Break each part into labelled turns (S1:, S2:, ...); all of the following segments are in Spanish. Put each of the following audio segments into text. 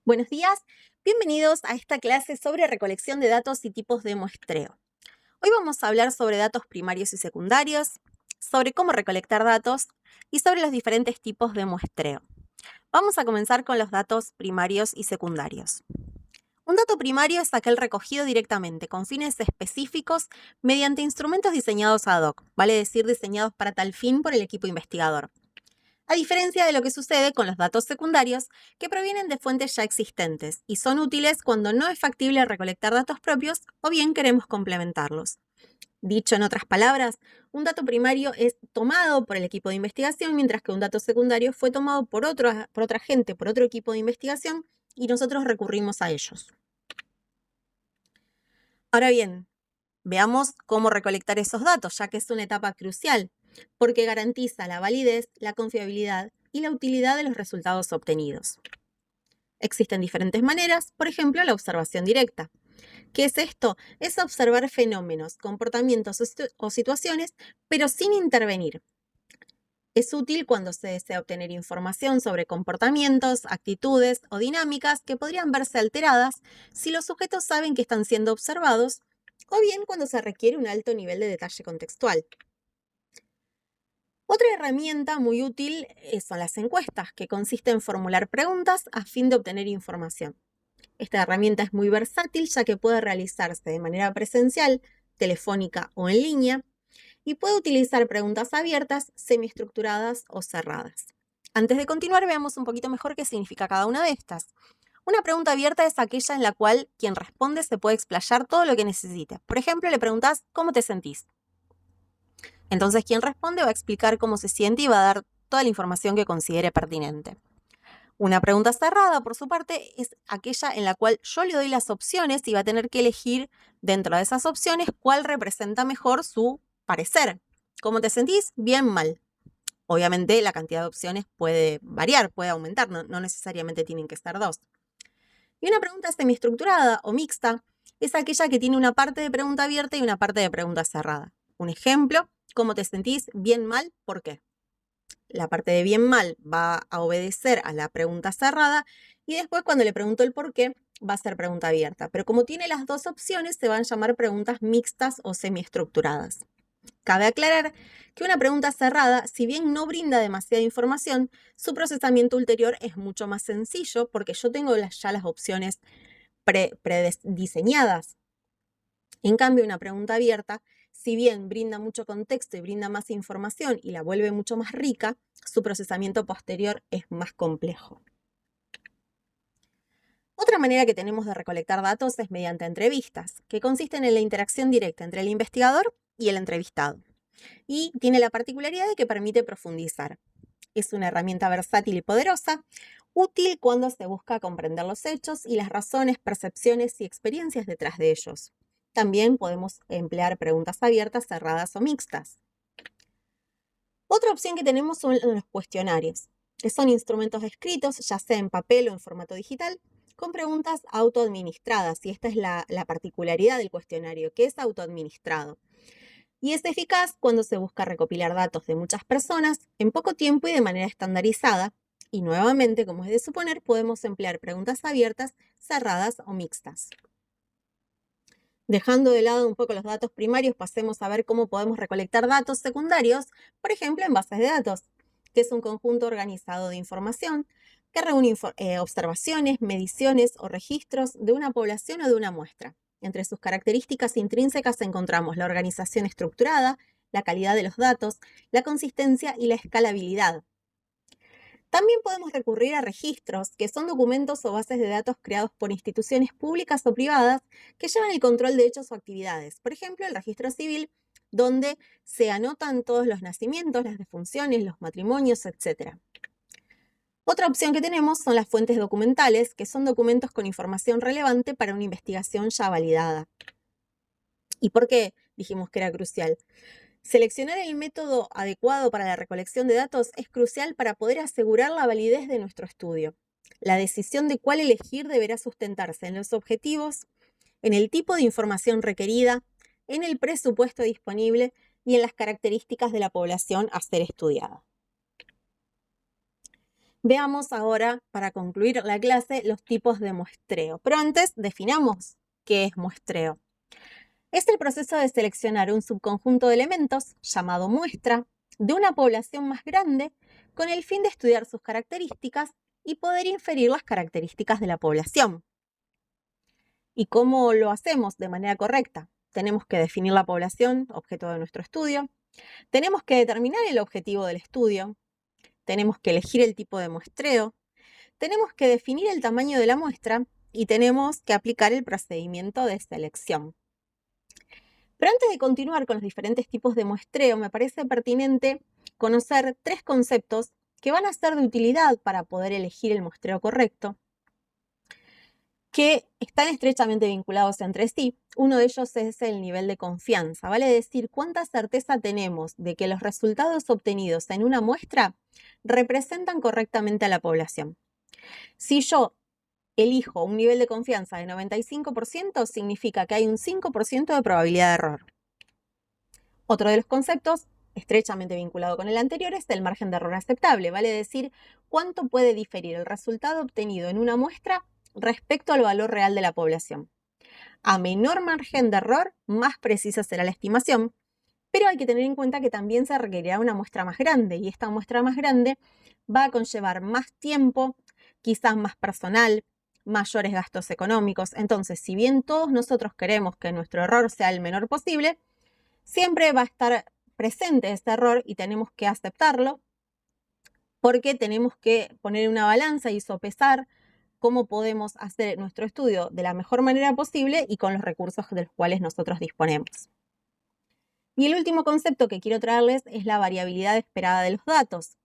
S1: Buenos días, bienvenidos a esta clase sobre recolección de datos y tipos de muestreo. Hoy vamos a hablar sobre datos primarios y secundarios, sobre cómo recolectar datos y sobre los diferentes tipos de muestreo. Vamos a comenzar con los datos primarios y secundarios. Un dato primario es aquel recogido directamente con fines específicos mediante instrumentos diseñados ad hoc, vale decir diseñados para tal fin por el equipo investigador. A diferencia de lo que sucede con los datos secundarios, que provienen de fuentes ya existentes y son útiles cuando no es factible recolectar datos propios o bien queremos complementarlos. Dicho en otras palabras, un dato primario es tomado por el equipo de investigación, mientras que un dato secundario fue tomado por otra gente, por otro equipo de investigación, y nosotros recurrimos a ellos. Ahora bien, veamos cómo recolectar esos datos, ya que es una etapa crucial, porque garantiza la validez, la confiabilidad y la utilidad de los resultados obtenidos. Existen diferentes maneras, por ejemplo, la observación directa. ¿Qué es esto? Es observar fenómenos, comportamientos o situaciones, pero sin intervenir. Es útil cuando se desea obtener información sobre comportamientos, actitudes o dinámicas que podrían verse alteradas si los sujetos saben que están siendo observados, o bien cuando se requiere un alto nivel de detalle contextual. Otra herramienta muy útil son las encuestas, que consiste en formular preguntas a fin de obtener información. Esta herramienta es muy versátil, ya que puede realizarse de manera presencial, telefónica o en línea, y puede utilizar preguntas abiertas, semiestructuradas o cerradas. Antes de continuar, veamos un poquito mejor qué significa cada una de estas. Una pregunta abierta es aquella en la cual quien responde se puede explayar todo lo que necesite. Por ejemplo, le preguntás ¿cómo te sentís? Entonces, quien responde va a explicar cómo se siente y va a dar toda la información que considere pertinente. Una pregunta cerrada, por su parte, es aquella en la cual yo le doy las opciones y va a tener que elegir dentro de esas opciones cuál representa mejor su parecer. ¿Cómo te sentís? Bien, mal. Obviamente la cantidad de opciones puede variar, puede aumentar, no necesariamente tienen que ser dos. Y una pregunta semiestructurada o mixta es aquella que tiene una parte de pregunta abierta y una parte de pregunta cerrada. Un ejemplo, ¿cómo te sentís? Bien, mal, ¿por qué? La parte de bien, mal va a obedecer a la pregunta cerrada y después cuando le pregunto el por qué va a ser pregunta abierta. Pero como tiene las dos opciones, se van a llamar preguntas mixtas o semiestructuradas. Cabe aclarar que una pregunta cerrada, si bien no brinda demasiada información, su procesamiento ulterior es mucho más sencillo porque yo tengo ya las opciones prediseñadas. En cambio, una pregunta abierta, si bien brinda mucho contexto y brinda más información y la vuelve mucho más rica, su procesamiento posterior es más complejo. Otra manera que tenemos de recolectar datos es mediante entrevistas, que consisten en la interacción directa entre el investigador y el entrevistado. Y tiene la particularidad de que permite profundizar. Es una herramienta versátil y poderosa, útil cuando se busca comprender los hechos y las razones, percepciones y experiencias detrás de ellos. También podemos emplear preguntas abiertas, cerradas o mixtas. Otra opción que tenemos son los cuestionarios, que son instrumentos escritos, ya sea en papel o en formato digital, con preguntas autoadministradas. Y esta es la particularidad del cuestionario, que es autoadministrado. Y es eficaz cuando se busca recopilar datos de muchas personas en poco tiempo y de manera estandarizada. Y nuevamente, como es de suponer, podemos emplear preguntas abiertas, cerradas o mixtas. Dejando de lado un poco los datos primarios, pasemos a ver cómo podemos recolectar datos secundarios, por ejemplo, en bases de datos, que es un conjunto organizado de información que reúne observaciones, mediciones o registros de una población o de una muestra. Entre sus características intrínsecas encontramos la organización estructurada, la calidad de los datos, la consistencia y la escalabilidad. También podemos recurrir a registros, que son documentos o bases de datos creados por instituciones públicas o privadas que llevan el control de hechos o actividades. Por ejemplo, el registro civil, donde se anotan todos los nacimientos, las defunciones, los matrimonios, etc. Otra opción que tenemos son las fuentes documentales, que son documentos con información relevante para una investigación ya validada. ¿Y por qué dijimos que era crucial? Seleccionar el método adecuado para la recolección de datos es crucial para poder asegurar la validez de nuestro estudio. La decisión de cuál elegir deberá sustentarse en los objetivos, en el tipo de información requerida, en el presupuesto disponible y en las características de la población a ser estudiada. Veamos ahora, para concluir la clase, los tipos de muestreo. Pero antes, definamos qué es muestreo. Es el proceso de seleccionar un subconjunto de elementos, llamado muestra, de una población más grande, con el fin de estudiar sus características y poder inferir las características de la población. ¿Y cómo lo hacemos de manera correcta? Tenemos que definir la población, objeto de nuestro estudio. Tenemos que determinar el objetivo del estudio. Tenemos que elegir el tipo de muestreo. Tenemos que definir el tamaño de la muestra y tenemos que aplicar el procedimiento de selección. Pero antes de continuar con los diferentes tipos de muestreo, me parece pertinente conocer 3 conceptos que van a ser de utilidad para poder elegir el muestreo correcto, que están estrechamente vinculados entre sí. Uno de ellos es el nivel de confianza, vale decir cuánta certeza tenemos de que los resultados obtenidos en una muestra representan correctamente a la población. Si yo elijo un nivel de confianza de 95%, significa que hay un 5% de probabilidad de error. Otro de los conceptos, estrechamente vinculado con el anterior, es el margen de error aceptable, vale decir cuánto puede diferir el resultado obtenido en una muestra respecto al valor real de la población. A menor margen de error, más precisa será la estimación, pero hay que tener en cuenta que también se requerirá una muestra más grande, y esta muestra más grande va a conllevar más tiempo, quizás más personal, mayores gastos económicos. Entonces, si bien todos nosotros queremos que nuestro error sea el menor posible, siempre va a estar presente este error y tenemos que aceptarlo, porque tenemos que poner una balanza y sopesar cómo podemos hacer nuestro estudio de la mejor manera posible y con los recursos de los cuales nosotros disponemos. Y el último concepto que quiero traerles es la variabilidad esperada de los datos,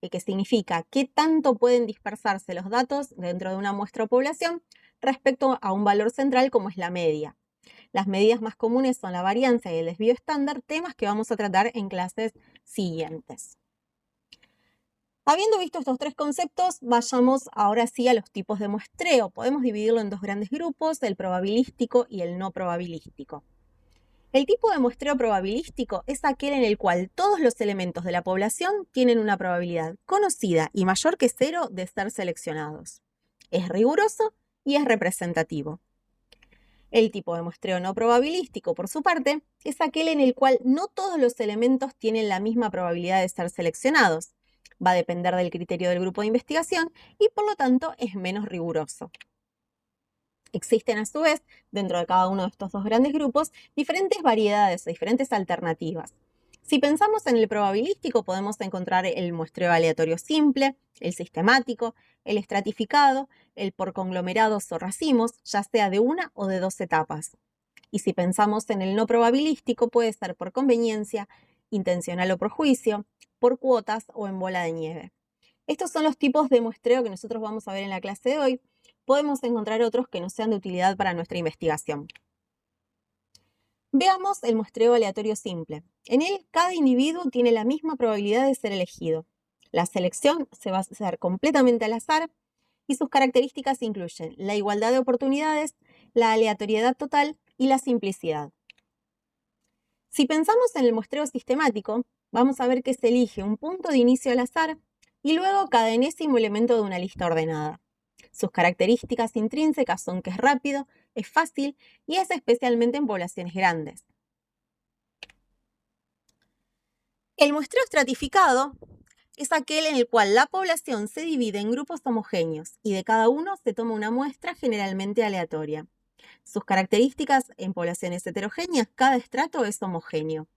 S1: que significa qué tanto pueden dispersarse los datos dentro de una muestra o población respecto a un valor central como es la media. Las medidas más comunes son la varianza y el desvío estándar, temas que vamos a tratar en clases siguientes. Habiendo visto estos 3 conceptos, vayamos ahora sí a los tipos de muestreo. Podemos dividirlo en 2 grandes grupos, el probabilístico y el no probabilístico. El tipo de muestreo probabilístico es aquel en el cual todos los elementos de la población tienen una probabilidad conocida y mayor que 0 de ser seleccionados. Es riguroso y es representativo. El tipo de muestreo no probabilístico, por su parte, es aquel en el cual no todos los elementos tienen la misma probabilidad de ser seleccionados. Va a depender del criterio del grupo de investigación y, por lo tanto, es menos riguroso. Existen, a su vez, dentro de cada uno de estos 2 grandes grupos, diferentes variedades, diferentes alternativas. Si pensamos en el probabilístico, podemos encontrar el muestreo aleatorio simple, el sistemático, el estratificado, el por conglomerados o racimos, ya sea de 1 o de 2 etapas. Y si pensamos en el no probabilístico, puede ser por conveniencia, intencional o por juicio, por cuotas o en bola de nieve. Estos son los tipos de muestreo que nosotros vamos a ver en la clase de hoy. Podemos encontrar otros que no sean de utilidad para nuestra investigación. Veamos el muestreo aleatorio simple. En él, cada individuo tiene la misma probabilidad de ser elegido. La selección se va a hacer completamente al azar y sus características incluyen la igualdad de oportunidades, la aleatoriedad total y la simplicidad. Si pensamos en el muestreo sistemático, vamos a ver que se elige un punto de inicio al azar y luego cada enésimo elemento de una lista ordenada. Sus características intrínsecas son que es rápido, es fácil y es especialmente en poblaciones grandes. El muestreo estratificado es aquel en el cual la población se divide en grupos homogéneos y de cada uno se toma una muestra generalmente aleatoria. Sus características en poblaciones heterogéneas, cada estrato es homogéneo.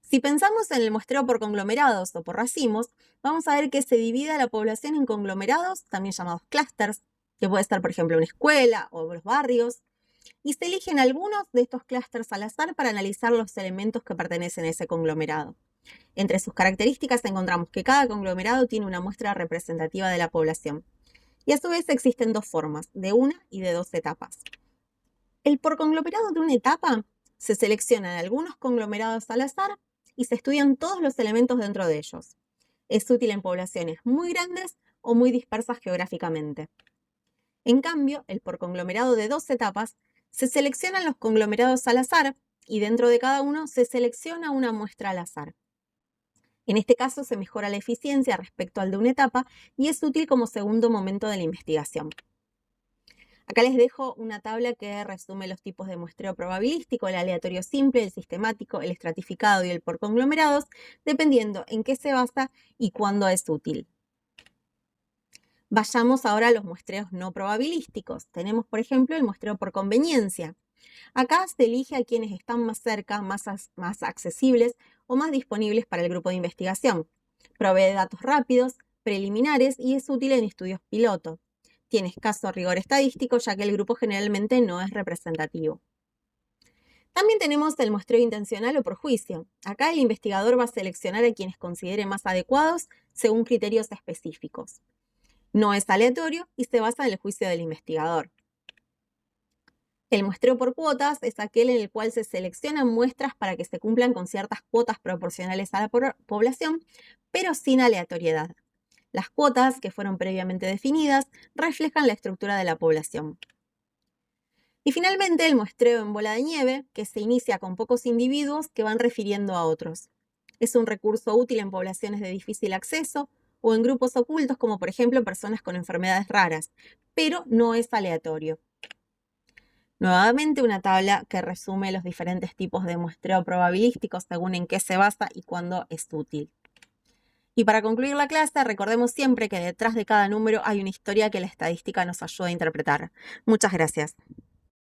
S1: Si pensamos en el muestreo por conglomerados o por racimos, vamos a ver que se divide a la población en conglomerados, también llamados clústeres, que puede ser, por ejemplo, una escuela o los barrios, y se eligen algunos de estos clústeres al azar para analizar los elementos que pertenecen a ese conglomerado. Entre sus características encontramos que cada conglomerado tiene una muestra representativa de la población. Y a su vez existen 2 formas, de 1 y de 2 etapas. El por conglomerado de una etapa se seleccionan algunos conglomerados al azar y se estudian todos los elementos dentro de ellos. Es útil en poblaciones muy grandes o muy dispersas geográficamente. En cambio, el por conglomerado de 2 etapas se seleccionan los conglomerados al azar y dentro de cada uno se selecciona una muestra al azar. En este caso se mejora la eficiencia respecto al de una etapa y es útil como segundo momento de la investigación. Acá les dejo una tabla que resume los tipos de muestreo probabilístico: el aleatorio simple, el sistemático, el estratificado y el por conglomerados, dependiendo en qué se basa y cuándo es útil. Vayamos ahora a los muestreos no probabilísticos. Tenemos, por ejemplo, el muestreo por conveniencia. Acá se elige a quienes están más cerca, más accesibles o más disponibles para el grupo de investigación. Provee datos rápidos, preliminares y es útil en estudios piloto. Tiene escaso rigor estadístico, ya que el grupo generalmente no es representativo. También tenemos el muestreo intencional o por juicio. Acá el investigador va a seleccionar a quienes considere más adecuados según criterios específicos. No es aleatorio y se basa en el juicio del investigador. El muestreo por cuotas es aquel en el cual se seleccionan muestras para que se cumplan con ciertas cuotas proporcionales a la población, pero sin aleatoriedad. Las cuotas, que fueron previamente definidas, reflejan la estructura de la población. Y finalmente el muestreo en bola de nieve, que se inicia con pocos individuos que van refiriendo a otros. Es un recurso útil en poblaciones de difícil acceso o en grupos ocultos, como por ejemplo personas con enfermedades raras, pero no es aleatorio. Nuevamente una tabla que resume los diferentes tipos de muestreo probabilístico según en qué se basa y cuándo es útil. Y para concluir la clase, recordemos siempre que detrás de cada número hay una historia que la estadística nos ayuda a interpretar. Muchas gracias.